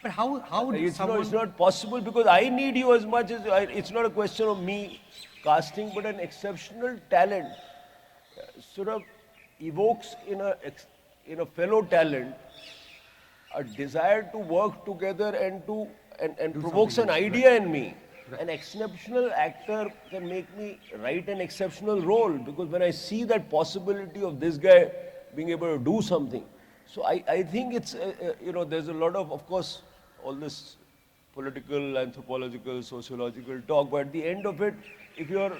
But how did It's not possible because I need you as much as it's not a question of me casting, but an exceptional talent sort of evokes in a fellow talent a desire to work together and provokes an idea in me. An exceptional actor can make me write an exceptional role because when I see that possibility of this guy being able to do something, so I think it's there's a lot of course all this political, anthropological, sociological talk, but at the end of it, if you're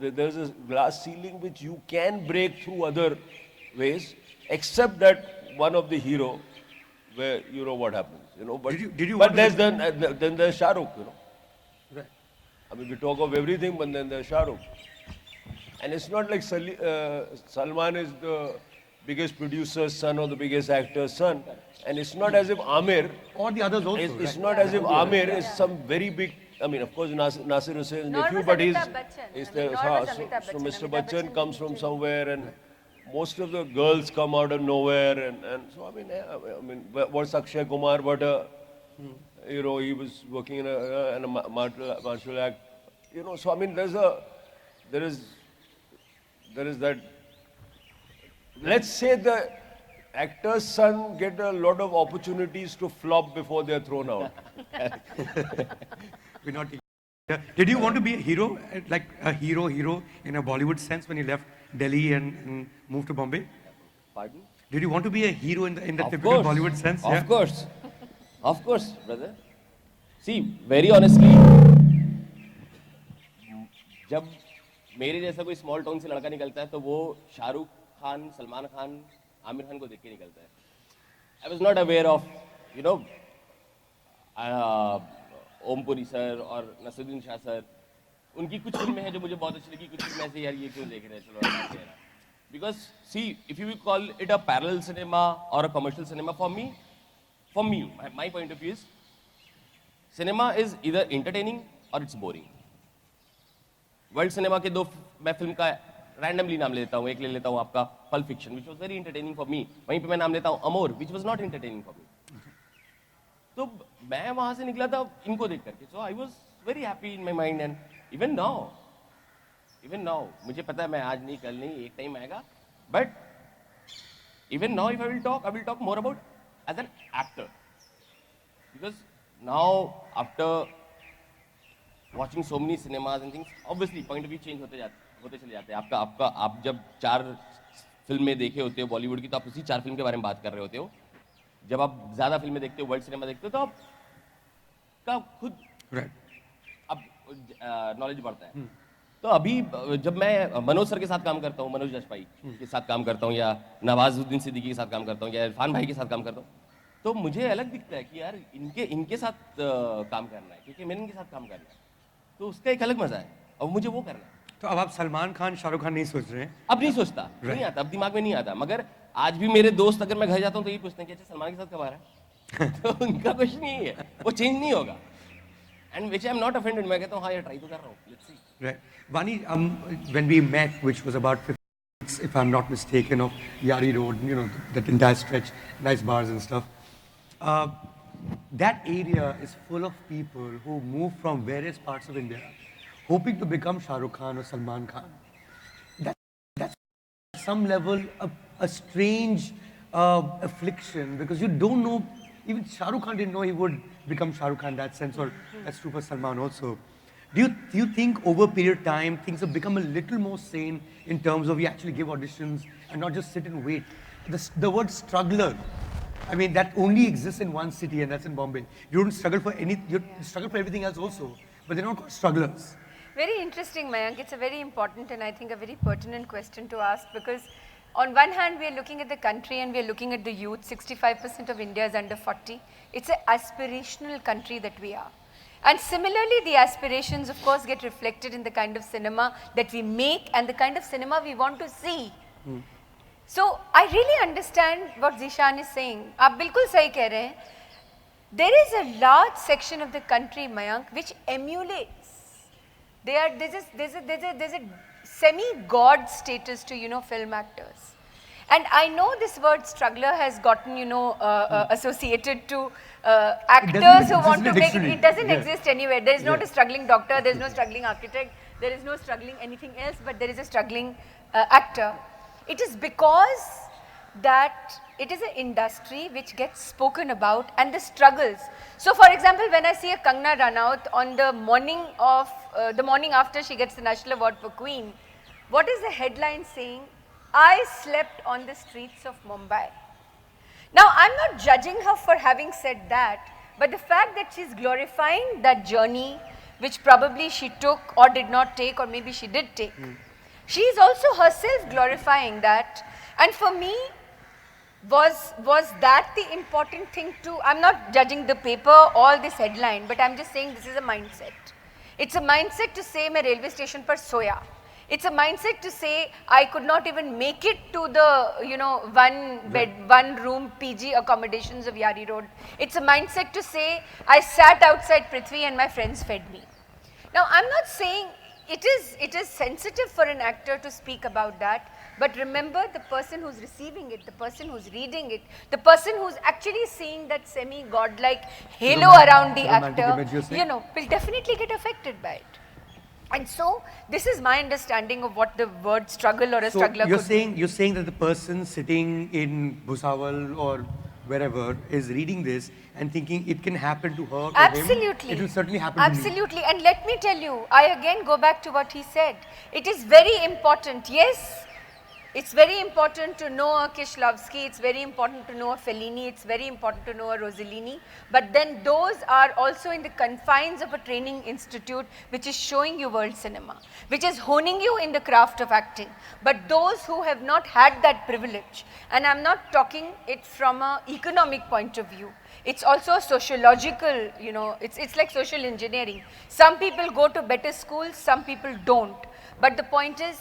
there's a glass ceiling which you can break through other ways, except that one of the hero, where you know what happens, But did you but want then there's Shah Rukh, Right. I mean, we talk of everything, but then there's Shah Rukh, and it's not like Salman is the biggest producer's son or the biggest actor's son, and it's not as if Amir Or the others also. it's right? not as if Amir is some very big. I mean, of course, Nasir Hussain's Nor nephew, was but he's Amitabh Bachchan. is I the mean, nor was so Amitabh Mr. Bachchan. Bachchan Amitabh comes Bachchan from is somewhere, and most of the girls come out of nowhere, and so I mean, what's Akshay Kumar? But he was working in a martial act, So I mean, there is that. Let's say the actor's son get a lot of opportunities to flop before they're thrown out. We're not. Did you want to be a hero, like a hero in a Bollywood sense when you left Delhi and moved to Bombay? Pardon? Did you want to be a hero in that Of typical course. Bollywood sense? Of course, brother. See, very honestly, जब मेरे जैसा कोई small town से लड़का निकलता है तो वो शाहरुख खान, सलमान खान, आमिर खान को देख के निकलता है. I was not aware of, Om Puri sir और नसरुद्दीन शाह सर. उनकी कुछ फिल्में हैं जो मुझे बहुत अच्छी लगी, कुछ फिल्में ऐसे यार ये क्यों देख रहे हैं, चलो. Because see, if you will call it a parallel cinema or a commercial cinema, for me, my point of view is, cinema is either entertaining or it's boring. World cinema के दो मैं फिल्म का randomly नाम ले लेता हूँ. एक ले लेता हूँ आपका pulp fiction, which was very entertaining for me. वहीं पे मैं नाम लेता हूँ Amour, which was not entertaining for me. तो मैं वहां से निकला था इनको देख करके. So I was very happy in my mind. And even now मुझे पता है मैं आज नहीं कल नहीं एक टाइम आएगा. But even now if I will talk more about as an actor, because now after watching so many cinemas and things, obviously point of view change होते चले जाते हैं. आप जब 4 फिल्में देखे होते हो बॉलीवुड की, तो आप उसी 4 फिल्म के बारे में बात कर रहे होते हो. जब आप ज़्यादा फिल्में देखते हो, वर्ल्ड सिनेमा देखते हो, तो आपका खुद अब नॉलेज बढ़ता है. तो अभी जब मैं मनोज सर के साथ काम करता हूँ, मनोज जशपाई के साथ काम करता हूँ, या नवाजुद्दीन सिद्दीकी के साथ काम करता हूँ, या इरफान भाई के साथ काम करता हूँ, तो मुझे अलग दिखता है कि यार इनके साथ काम करना है, क्योंकि मैंने इनके साथ काम करना है, तो उसका एक अलग मजा है और मुझे वो करना है. तो अब आप सलमान खान, शाहरुख खान नहीं सोच रहे हैं? अब नहीं सोचता, नहीं आता, अब दिमाग में नहीं आता. मगर आज भी मेरे दोस्त अगर मैं घर जाता हूँ तो यही पूछते हैं कि अच्छा सलमान के साथ कब आ रहा है. तो उनका क्वेश्चन यही है, वो चेंज नहीं होगा. And which I am not offended. मैं कहता हूँ हाँ यार ट्राई तो कर रहा हूँ, let's see. Right. Vani, when we met, which was about 50 minutes, if I'm not mistaken, of Yari Road, that entire stretch, nice bars and stuff. That area is full of people who move from various parts of India, hoping to become Shah Rukh Khan or Salman Khan. That's at some level a strange affliction, because you don't know, even Shah Rukh Khan didn't know he would become Shah Rukh Khan in that sense, or that's true for Salman also. Do you think over a period of time things have become a little more sane in terms of you actually give auditions and not just sit and wait? The word struggler, I mean, that only exists in one city, and that's in Bombay. You don't struggle for you struggle for everything else also, but they're not called strugglers. Very interesting, Mayank. It's a very important and I think a very pertinent question to ask, because on one hand, we are looking at the country and we are looking at the youth. 65% of India is under 40. It's an aspirational country that we are. And similarly, the aspirations, of course, get reflected in the kind of cinema that we make and the kind of cinema we want to see. So, I really understand what Zishan is saying. आप बिल्कुल सही कह रहे हैं. There is a large section of the country, Mayank, which emulates. There's a semi-god status to, film actors. And I know this word struggler has gotten, associated to actors who want to make it. It doesn't exist anywhere. There is not a struggling doctor, there is no struggling architect, there is no struggling anything else, but there is a struggling actor. It is because that it is an industry which gets spoken about and the struggles. So for example, when I see a Kangana Ranaut on the morning of, the morning after she gets the National Award for Queen, what is the headline saying? I slept on the streets of Mumbai. Now I'm not judging her for having said that, but the fact that she's glorifying that journey, which probably she took or did not take, or maybe she did take, she is also herself glorifying that. And for me, was that the important thing too? I'm not judging the paper or this headline, but I'm just saying this is a mindset. It's a mindset to say मैं railway station पर सोया. It's a mindset to say I could not even make it to the one bed, one room PG accommodations of Yari Road. It's a mindset to say I sat outside Prithvi and my friends fed me. Now I'm not saying it is sensitive for an actor to speak about that, but remember the person who's receiving it, the person who's reading it, the person who's actually seeing that semi-godlike halo around the actor, will definitely get affected by it. And so, this is my understanding of what the word struggle or a struggler could be. You're saying that the person sitting in Bhusawal or wherever is reading this and thinking it can happen to her or Absolutely. him. It will certainly happen to me. Absolutely. And let me tell you, I again go back to what he said. It is very important. Yes, it's very important to know a Kieślowski, it's very important to know a Fellini, it's very important to know a Rossellini, but then those are also in the confines of a training institute which is showing you world cinema, which is honing you in the craft of acting. But those who have not had that privilege, and I'm not talking it from an economic point of view, it's also a sociological, it's like social engineering. Some people go to better schools, some people don't. But the point is,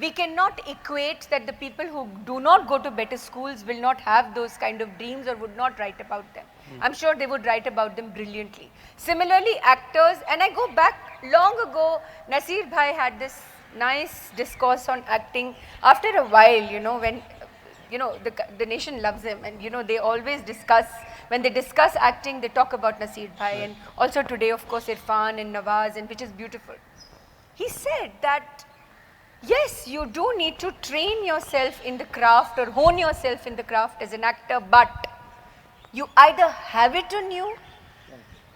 we cannot equate that the people who do not go to better schools will not have those kind of dreams or would not write about them. I'm sure they would write about them brilliantly. Similarly, actors, and I go back long ago, Nasir Bhai had this nice discourse on acting. After a while, when the nation loves him, and they always discuss, when they discuss acting, they talk about Nasir Bhai, and also today, of course, Irfan and Nawaz, and which is beautiful. He said that yes, you do need to train yourself in the craft or hone yourself in the craft as an actor, but you either have it in you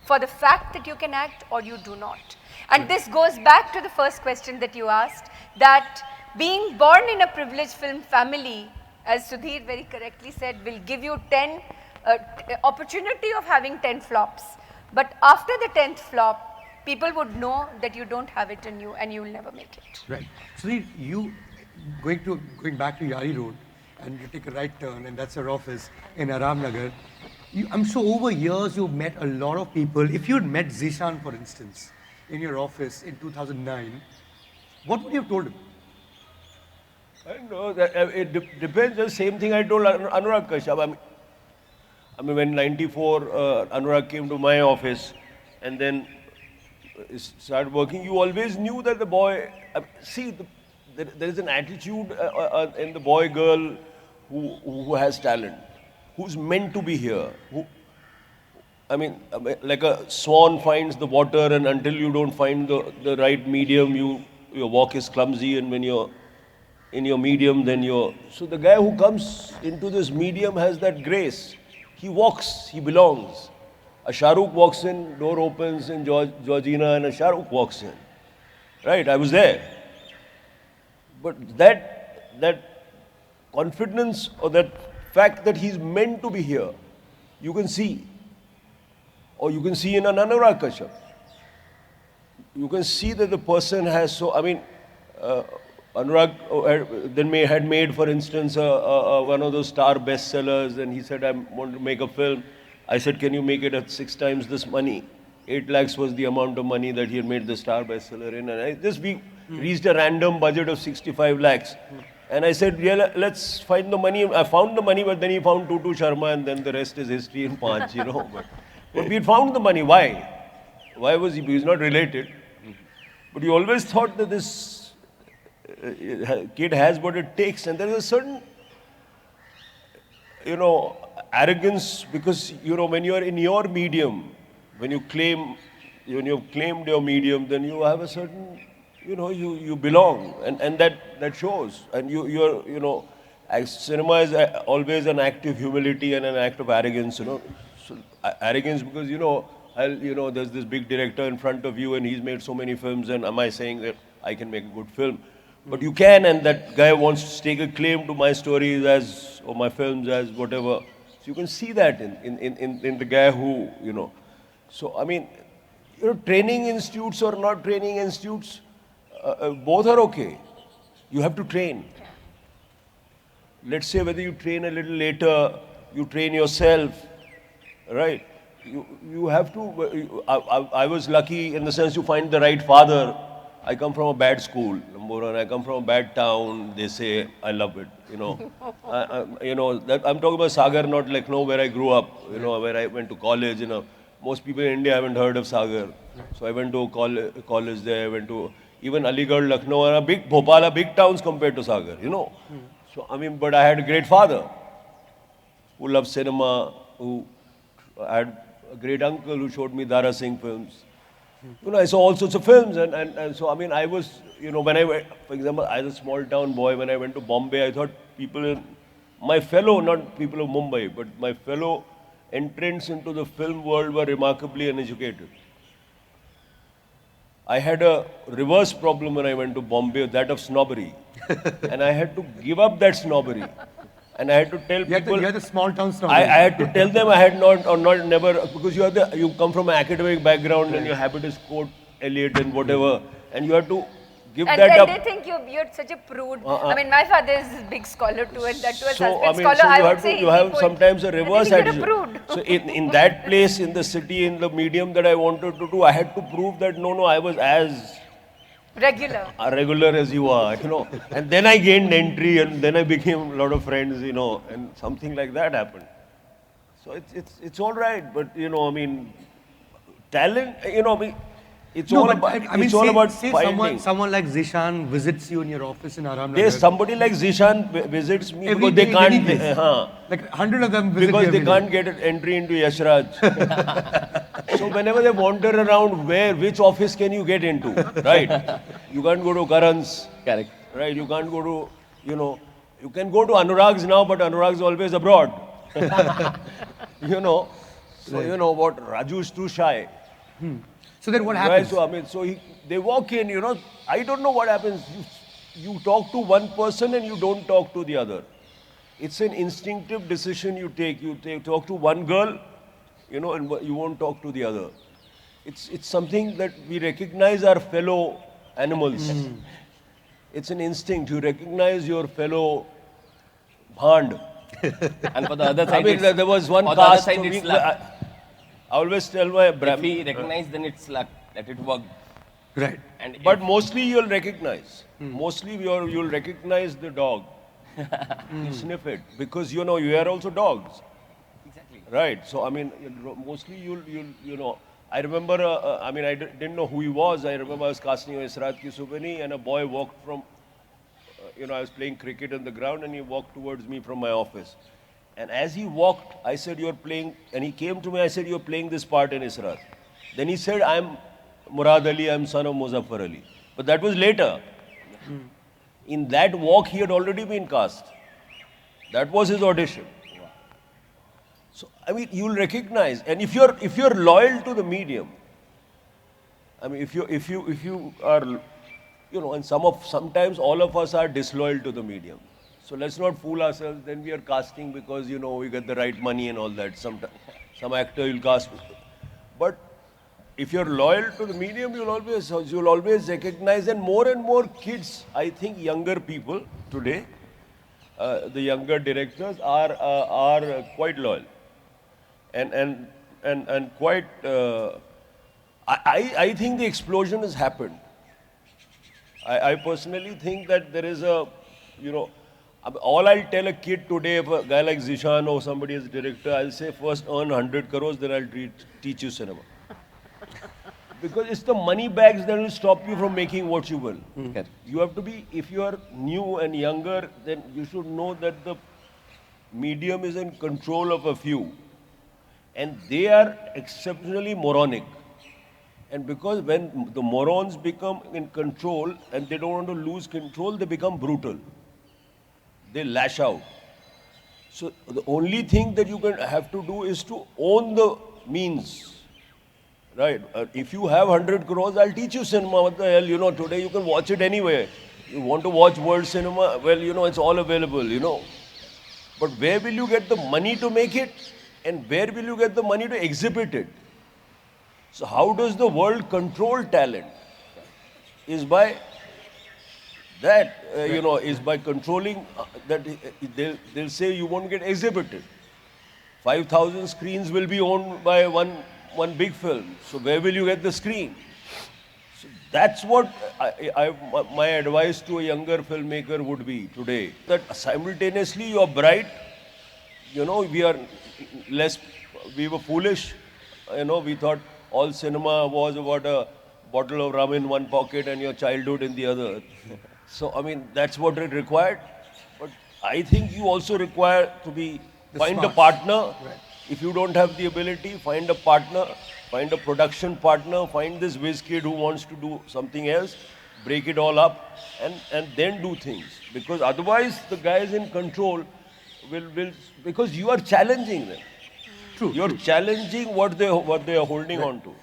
for the fact that you can act or you do not. And this goes back to the first question that you asked, that being born in a privileged film family, as Sudhir very correctly said, will give you 10 opportunity of having 10 flops. But after the 10th flop, people would know that you don't have it in you and you will never make it. Right. So you going back to Yari Road, and you take a right turn, and that's your office in Aram Nagar. I'm sure over years you've met a lot of people. If you'd met Zishan, for instance, in your office in 2009, what would you have told him? I don't know. It depends. The same thing I told Anurag Kashyap. I mean, when '94 Anurag came to my office, and then started working, you always knew that the boy, there is an attitude in the boy girl who has talent, who's meant to be here. Like a swan finds the water, and until you don't find the right medium, your walk is clumsy, and when you're in your medium, then so the guy who comes into this medium has that grace. He walks, he belongs. A Shahrukh walks in, door opens in Georgina, and a Shahrukh walks in. Right, I was there. But that confidence, or that fact that he's meant to be here, you can see. Or you can see in an Anurag Kashyap. You can see that the person has Anurag then had made, for instance, one of those star bestsellers, and he said, I want to make a film. I said, can you make it at 6 times this money? 8 lakhs was the amount of money that he had made the star bestseller in. And we reached a random budget of 65 lakhs. And I said, yeah, let's find the money. I found the money, but then he found Tutu Sharma, and then the rest is history in Panch, But we found the money. Why? Why was he? He's not related. But we always thought that this kid has what it takes. And there is a certain you know, arrogance, because, you know, when you are in your medium, when you have claimed your medium, then you have a certain, you know, you belong, and that shows. And you're, you know, cinema is always an act of humility and an act of arrogance, you know. So, arrogance because, you know, there's this big director in front of you and he's made so many films, and am I saying that I can make a good film? But you can, and that guy wants to stake a claim to my stories or my films as whatever. So you can see that in the guy who, you know. So, I mean, you know, training institutes or not training institutes, both are okay. You have to train. Let's say whether you train a little later, you train yourself, right? You have to, I was lucky in the sense you find the right father. I come from a bad school, number one. I come from a bad town. They say I love it, you know. You know that I'm talking about Sagar, not Lucknow, where I grew up. You know, where I went to college. You know, most people in India haven't heard of Sagar, so I went to college there. I went to even Aligarh, Lucknow, and Bhopal are big towns compared to Sagar. You know, so I mean, but I had a great father who loved cinema. I had a great uncle who showed me Dara Singh films. You know, I saw all sorts of films, and so, I mean, I was, you know, when I went, for example, as a small town boy, when I went to Bombay, I thought my fellow, not people of Mumbai, but my fellow entrants into the film world were remarkably uneducated. I had a reverse problem when I went to Bombay, that of snobbery. And I had to give up that snobbery. And I had to tell people. You had the small town snobbery. I had to tell them I had never, because you come from an academic background and your habit is quote Eliot and whatever, and you have to give and that up. And they think you're such a prude. I mean, my father is a big scholar too, and that too a So, Sanskrit scholar. I would say you have sometimes a I reverse think you're a attitude. prude. So in that place, in the city, in the medium that I wanted to do, I had to prove that no, I was as regular as you are, you know. And then I gained entry, and then I became a lot of friends, you know, and something like that happened. So it's all right, but you know, I mean, talent, you know, I mean, it's all about finding. Someone like Zishan visits you in your office in Aram. There's somebody like Zishan visits me Every because day, they can't. any place. Like 100 of them visit Because you they every can't day. get an entry into Yashraj. So whenever they wander around, which office can you get into, right? You can't go to Karan's. Correct. Right? You can't go to, you know, you can go to Anurag's now, but Anurag's always abroad. You know, so you know what, Raju's too shy. So then what Right? happens? So I mean, they walk in, you know, I don't know what happens. You talk to one person and you don't talk to the other. It's an instinctive decision you take. You talk to one girl, you know, and you won't talk to the other. It's something that we recognize our fellow animals. It's an instinct. You recognize your fellow bhand. And for the other side, I mean, there was one for the other cast. side, it's luck. I always tell my If we recognize, then it's luck that it worked. Right. And But mostly you'll recognize. Mostly you'll recognize the dog. You sniff it because you know you are also dogs. exactly. Right. So I mean, mostly you'll you know. I remember. I mean, I didn't know who he was. I remember I was casting Israt Ki Subani, and a boy walked from. You know, I was playing cricket on the ground, and he walked towards me from my office. And as he walked, I said, "You're playing." And he came to me. I said, "You're playing this part in Israt." Then he said, "I'm Murad Ali. I'm son of Muzaffar Ali." But that was later. In that walk, he had already been cast. That was his audition. So I mean, you'll recognize, and if you're loyal to the medium, I mean, if you are, you know, and sometimes all of us are disloyal to the medium. So let's not fool ourselves. Then we are casting because you know we get the right money and all that. Some actor you'll cast, but if you're loyal to the medium, you'll always recognize, and more kids, I think younger people today, the younger directors are quite loyal, and quite. I think the explosion has happened. I personally think that there is a, you know, all I'll tell a kid today, if a guy like Zishan or somebody is director, I'll say first earn 100 crores, then I'll teach you cinema. Because it's the money bags that will stop you from making what you will. Correct. You have to be, if you are new and younger, then you should know that medium is in control of a few, and they are exceptionally moronic. And because when the morons become in control and they don't want to lose control, they become brutal. They lash out. So the only thing that you can have to do is to own the means. Right. If you have 100 crores, I'll teach you cinema. What the hell, today you can watch it anywhere. You want to watch world cinema? Well, it's all available. But where will you get the money to make it? And where will you get the money to exhibit it? So how does the world control talent? Is by that, is by controlling that they'll say you won't get exhibited. 5,000 screens will be owned by one big film. So where will you get the screen? So that's what my advice to a younger filmmaker would be today. That simultaneously you are bright, we were foolish, we thought all cinema was about a bottle of rum in one pocket and your childhood in the other. So, that's what it required. But I think you also require to find a partner. Right. If you don't have the ability, find a partner, find a production partner, find this whiz kid who wants to do something else, break it all up, and then do things. Because otherwise, the guys in control will because you are challenging them. True. You're challenging what they are holding on to.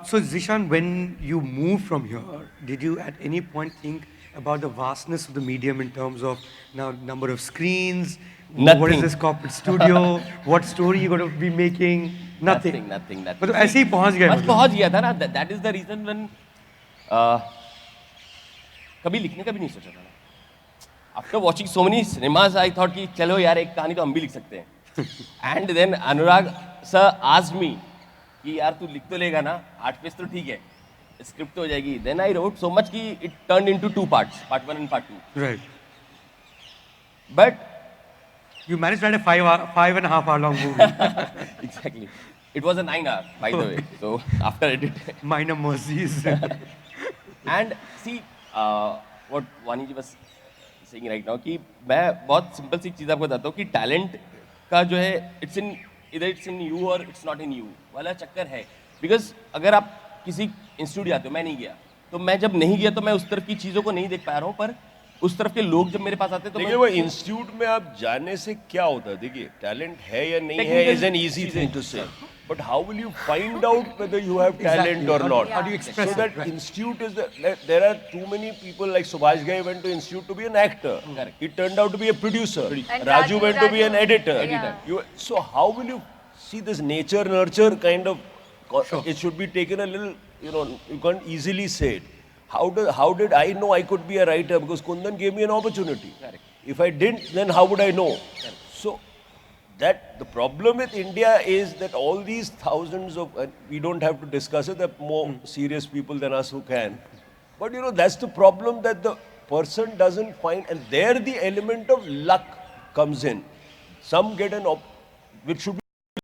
So Zishan, when you moved from here, did you at any point think about the vastness of the medium in terms of now number of screens? Nothing. What is this corporate studio? What story you're going to be making? Nothing. Nothing. But ऐसे ही पहुंच गए बस पहुंच गया था ना. That is the reason when कभी लिखने का भी नहीं सोचा था ना. After watching so many cinemas, I thought कि चलो यार एक कहानी तो हम भी लिख सकते हैं. And then Anurag sir asked me कि यार तू लिख तो लेगा ना, 8 पेज तो ठीक है, स्क्रिप्ट तो हो जाएगी. Then I wrote so much कि it turned into 2 parts, part 1 and part 2. Right. But You managed to write a 5.5 hour long movie. exactly, it was a 9 hour by the way. So after edit. Minor mercies. And see what Vani ji was saying right now कि मैं बहुत simple सी चीज़ आपको बताता हूँ कि talent का जो है either it's in you or it's not in you वाला चक्कर है. Because अगर आप किसी इंस्टीट्यूट जाते हो, मैं नहीं गया, तो मैं जब नहीं गया तो मैं उस तरफ की चीज़ों को नहीं देख पा रहा हूँ. पर उस तरफ के लोग जब मेरे पास आते हैं तो देखिए वो इंस्टीट्यूट में आप जाने से क्या होता है. देखिए टैलेंट है या नहीं है is an easy thing to say, but how will you find out whether you have talent और not. How do you express So that institute is there are too many people like Subhash Ghai went to institute to be an actor. Correct. He turned out to be a producer. And Raju went to be an editor. Yeah. So how will you see this nature nurture kind of? It should be taken a little. You can't easily say it. How did I know I could be a writer? Because Kundan gave me an opportunity. Correct. If I didn't, then how would I know? Correct. So that the problem with India is that all these thousands of we don't have to discuss it. There are more serious people than us who can. But that's the problem, that the person doesn't find, and there the element of luck comes in. Some get which should be